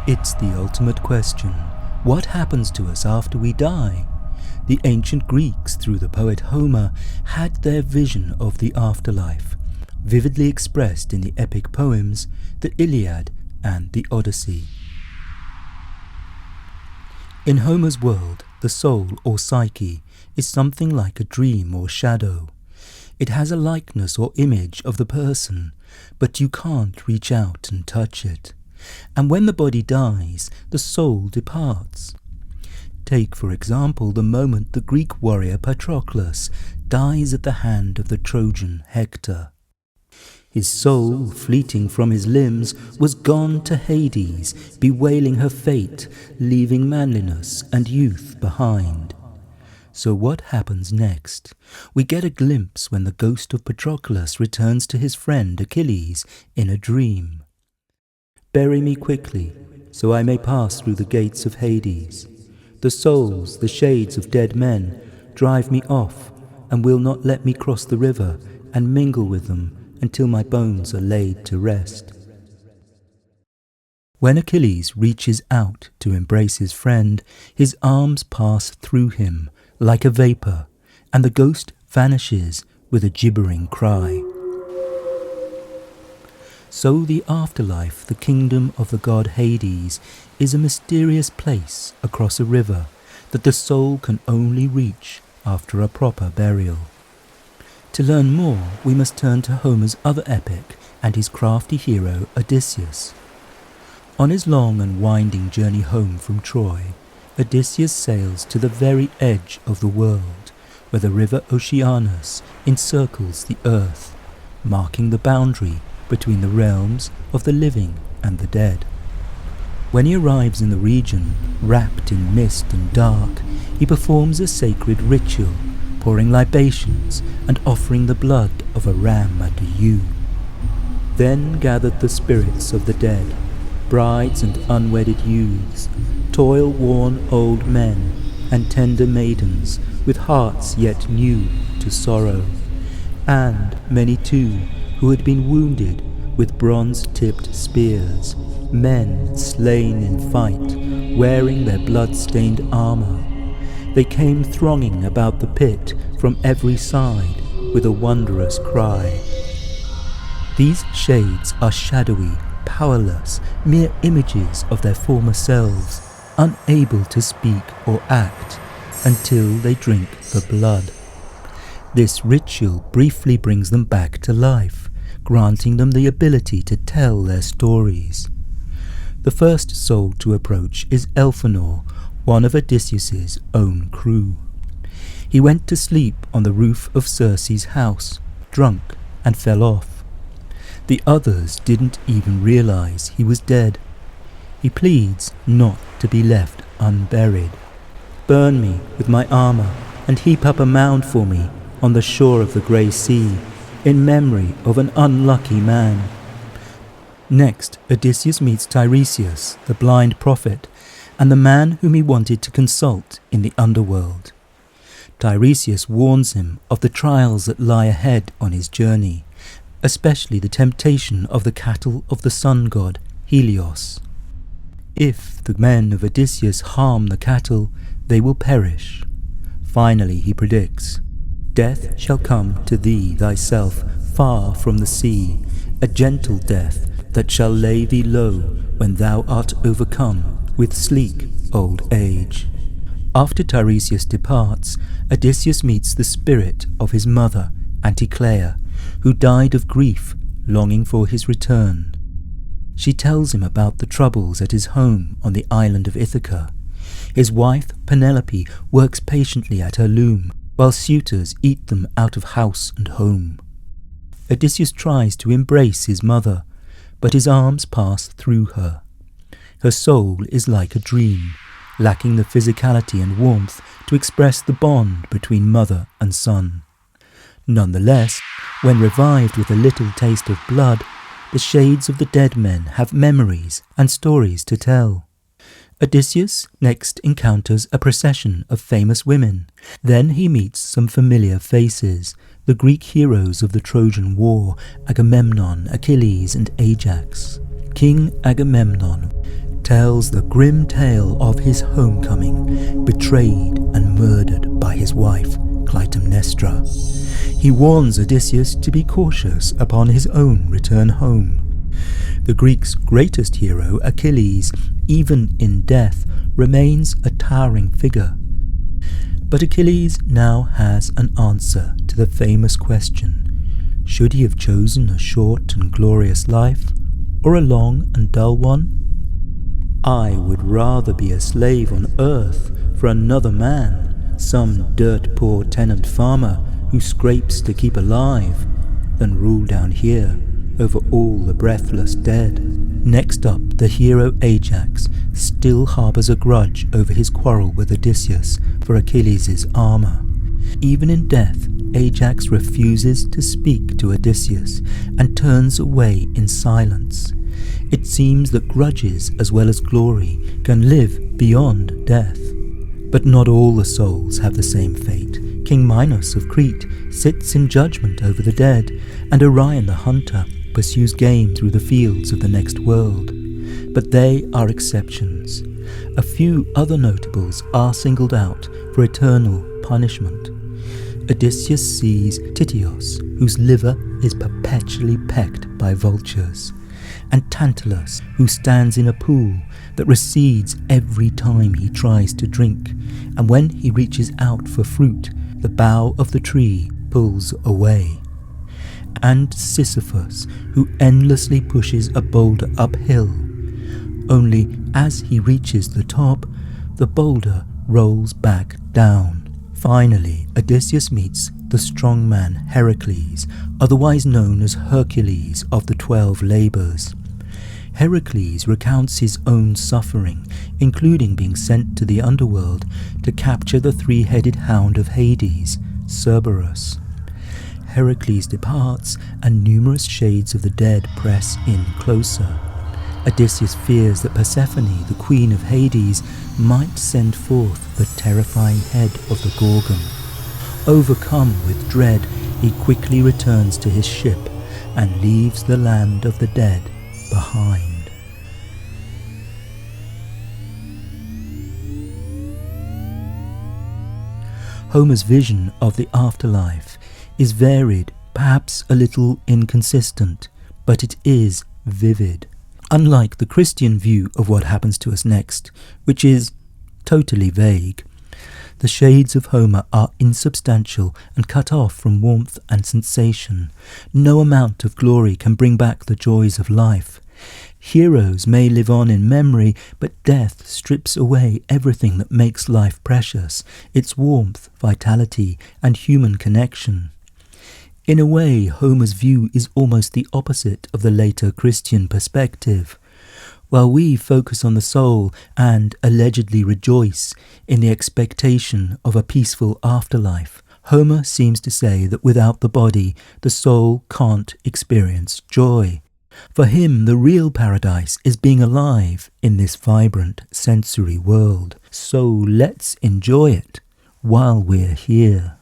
It's the ultimate question. What happens to us after we die? The ancient Greeks, through the poet Homer, had their vision of the afterlife, vividly expressed in the epic poems, the Iliad and the Odyssey. In Homer's world, the soul, or psyche, is something like a dream or shadow. It has a likeness or image of the person, but you can't reach out and touch it. And when the body dies, the soul departs. Take, for example, the moment the Greek warrior Patroclus dies at the hand of the Trojan Hector. His soul, fleeting from his limbs, was gone to Hades, bewailing her fate, leaving manliness and youth behind. So what happens next? We get a glimpse when the ghost of Patroclus returns to his friend Achilles in a dream. Bury me quickly, so I may pass through the gates of Hades. The souls, the shades of dead men, drive me off, and will not let me cross the river and mingle with them until my bones are laid to rest. When Achilles reaches out to embrace his friend, his arms pass through him like a vapour, and the ghost vanishes with a gibbering cry. So the afterlife, the kingdom of the god Hades, is a mysterious place across a river that the soul can only reach after a proper burial. To learn more, we must turn to Homer's other epic and his crafty hero Odysseus. On his long and winding journey home from Troy, Odysseus sails to the very edge of the world, where the river Oceanus encircles the earth, marking the boundary between the realms of the living and the dead. When he arrives in the region, wrapped in mist and dark, he performs a sacred ritual, pouring libations and offering the blood of a ram and a ewe. Then gathered the spirits of the dead, brides and unwedded youths, toil-worn old men, and tender maidens with hearts yet new to sorrow, and many too who had been wounded with bronze-tipped spears, men slain in fight, wearing their blood-stained armour. They came thronging about the pit from every side with a wondrous cry. These shades are shadowy, powerless, mere images of their former selves, unable to speak or act until they drink the blood. This ritual briefly brings them back to life, granting them the ability to tell their stories. The first soul to approach is Elphenor, one of Odysseus's own crew. He went to sleep on the roof of Circe's house, drunk, and fell off. The others didn't even realize he was dead. He pleads not to be left unburied. Burn me with my armour and heap up a mound for me on the shore of the grey sea, in memory of an unlucky man. Next, Odysseus meets Tiresias, the blind prophet, and the man whom he wanted to consult in the Underworld. Tiresias warns him of the trials that lie ahead on his journey, especially the temptation of the cattle of the sun god, Helios. If the men of Odysseus harm the cattle, they will perish. Finally, he predicts, "Death shall come to thee thyself far from the sea, a gentle death that shall lay thee low when thou art overcome with sleek old age." After Tiresias departs, Odysseus meets the spirit of his mother, Anticlea, who died of grief, longing for his return. She tells him about the troubles at his home on the island of Ithaca. His wife, Penelope, works patiently at her loom, while suitors eat them out of house and home. Odysseus tries to embrace his mother, but his arms pass through her. Her soul is like a dream, lacking the physicality and warmth to express the bond between mother and son. Nonetheless, when revived with a little taste of blood, the shades of the dead men have memories and stories to tell. Odysseus next encounters a procession of famous women. Then he meets some familiar faces, the Greek heroes of the Trojan War, Agamemnon, Achilles, and Ajax. King Agamemnon tells the grim tale of his homecoming, betrayed and murdered by his wife, Clytemnestra. He warns Odysseus to be cautious upon his own return home. The Greeks' greatest hero, Achilles, even in death, remains a towering figure. But Achilles now has an answer to the famous question: should he have chosen a short and glorious life, or a long and dull one? I would rather be a slave on earth for another man, some dirt-poor tenant farmer who scrapes to keep alive, than rule down here over all the breathless dead. Next up, the hero Ajax still harbours a grudge over his quarrel with Odysseus for Achilles' armour. Even in death, Ajax refuses to speak to Odysseus and turns away in silence. It seems that grudges as well as glory can live beyond death. But not all the souls have the same fate. King Minos of Crete sits in judgment over the dead, and Orion the hunter pursues game through the fields of the next world. But they are exceptions. A few other notables are singled out for eternal punishment. Odysseus sees Tityos, whose liver is perpetually pecked by vultures, and Tantalus, who stands in a pool that recedes every time he tries to drink, and when he reaches out for fruit, the bough of the tree pulls away. And Sisyphus, who endlessly pushes a boulder uphill. Only as he reaches the top, the boulder rolls back down. Finally, Odysseus meets the strong man Heracles, otherwise known as Hercules of the 12 labours. Heracles recounts his own suffering, including being sent to the Underworld to capture the three-headed hound of Hades, Cerberus. Heracles departs, and numerous shades of the dead press in closer. Odysseus fears that Persephone, the queen of Hades, might send forth the terrifying head of the Gorgon. Overcome with dread, he quickly returns to his ship and leaves the land of the dead behind. Homer's vision of the afterlife is varied, perhaps a little inconsistent, but it is vivid. Unlike the Christian view of what happens to us next, which is totally vague, the shades of Homer are insubstantial and cut off from warmth and sensation. No amount of glory can bring back the joys of life. Heroes may live on in memory, but death strips away everything that makes life precious, its warmth, vitality, and human connection. In a way, Homer's view is almost the opposite of the later Christian perspective. While we focus on the soul and allegedly rejoice in the expectation of a peaceful afterlife, Homer seems to say that without the body, the soul can't experience joy. For him, the real paradise is being alive in this vibrant sensory world. So let's enjoy it while we're here.